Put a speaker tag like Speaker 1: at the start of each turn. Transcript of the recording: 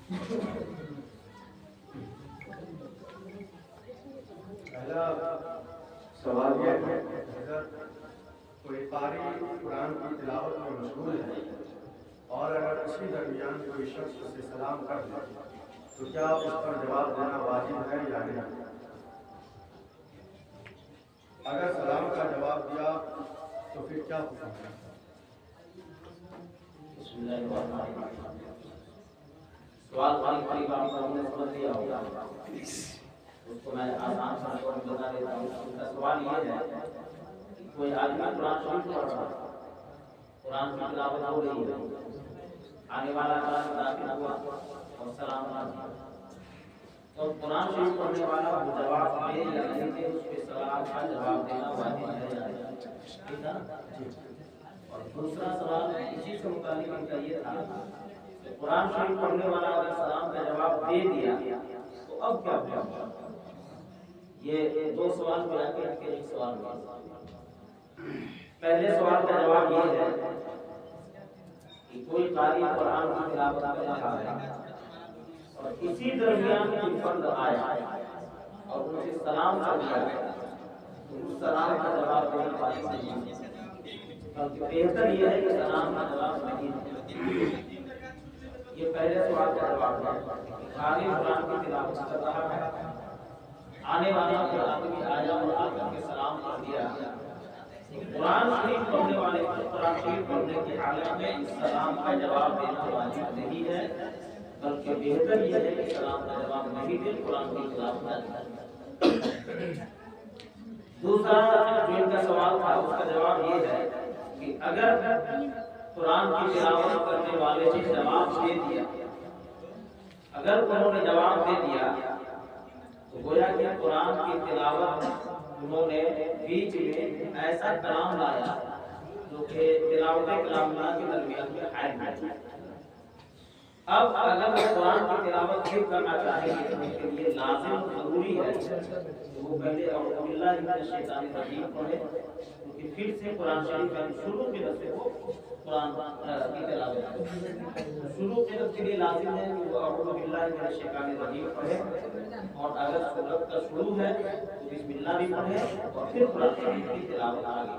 Speaker 1: پہلا سوال یہ ہے اگر کوئی قاری قرآن کی تلاوت میں مشغول ہے اور اگر اسی درمیان کوئی شخص اسے سلام کر دے تو کیا اس پر جواب دینا واجب ہے یا نہیں؟ اگر سلام کا جواب دیا تو پھر کیا حکم ہے؟
Speaker 2: بسم اللہ الرحمن الرحیم۔ سوال قریب آپ کو ہم نے سمجھ لیا ہوگا، اس کو میں آسان سے بتا دیتا ہوں۔ اس کا سوال یہ ہے کہ کوئی آدمی قرآن شریف پڑھ رہا ہے، قرآن کی تلاوت ہو رہی ہے، آنے والا کلاس داخل ہوا اور سلام آدمی تو قرآن شریف پڑھنے والا وہ جواب دے یا نہیں دے، اس کے سلام کا جواب دینا واجب ہے یا نہیں؟ ٹھیک ہے۔ اور دوسرا سوال اسی سے متعلق ان کا یہ تھا کہ قرآن شریف پڑھنے والا اگر سلام کا جواب دے دیا تو اب کیا ہوگا؟ یہ دو سوال ملا کے ایک سوال ہوا۔ پہلے سوال کا جواب یہ ہے کہ کوئی قاری قرآن کی تلاوت کر رہا ہے اور اسی درمیان کوئی فرد آیا اور اسے سلام کر دیا تو اس سلام کا جواب دینا واجب نہیں ہے، بلکہ بہتر یہ ہے کہ سلام کا جواب نہیں دے۔ یہ پہلے سوال کا جواب ہے۔ قاری قرآن کی تلاوت کر رہا ہے، آنے والا کوئی آدمی آیا اور آ کر کے سلام کر دیا، قرآن شریف پڑھنے والے کو قرآن شریف پڑھنے کی حالت میں اس سلام کا جواب دینا واجب نہیں ہے، بلکہ بہتر یہ ہے کہ سلام کا جواب نہیں دے، قرآن کی تلاوت نہ کرے۔ دوسرا جو ان کا سوال تھا اس کا جواب یہ ہے کہ اگر قرآن کی تلاوت کرنے والے نے جواب دے دیا، اگر انہوں نے جواب دے دیا تو گویا کہ قرآن کی تلاوت انہوں نے بیچ میں ایسا کلام لایا جو کہ تلاوت کلام اللہ کے درمیان میں حائل ہے۔ اب اگر وہ قرآن کی تلاوت پھر کرنا چاہے گے تو اس کے لیے لازم ضروری ہے کہ وہ پہلے اعوذ باللہ من الشیطان الرجیم پڑھے، کیونکہ پھر سے قرآن شریف کا شروع کے دفعے وہ قرآن کی تلاوت کرے۔ شروع کے دفعے کے لیے لازم ہے کہ وہ اعوذ باللہ من الشیطان الرجیم پڑھے، اور اگر سورت کا شروع ہے تو بسم اللہ بھی پڑھے اور پھر قرآن شریف کی تلاوت آگے۔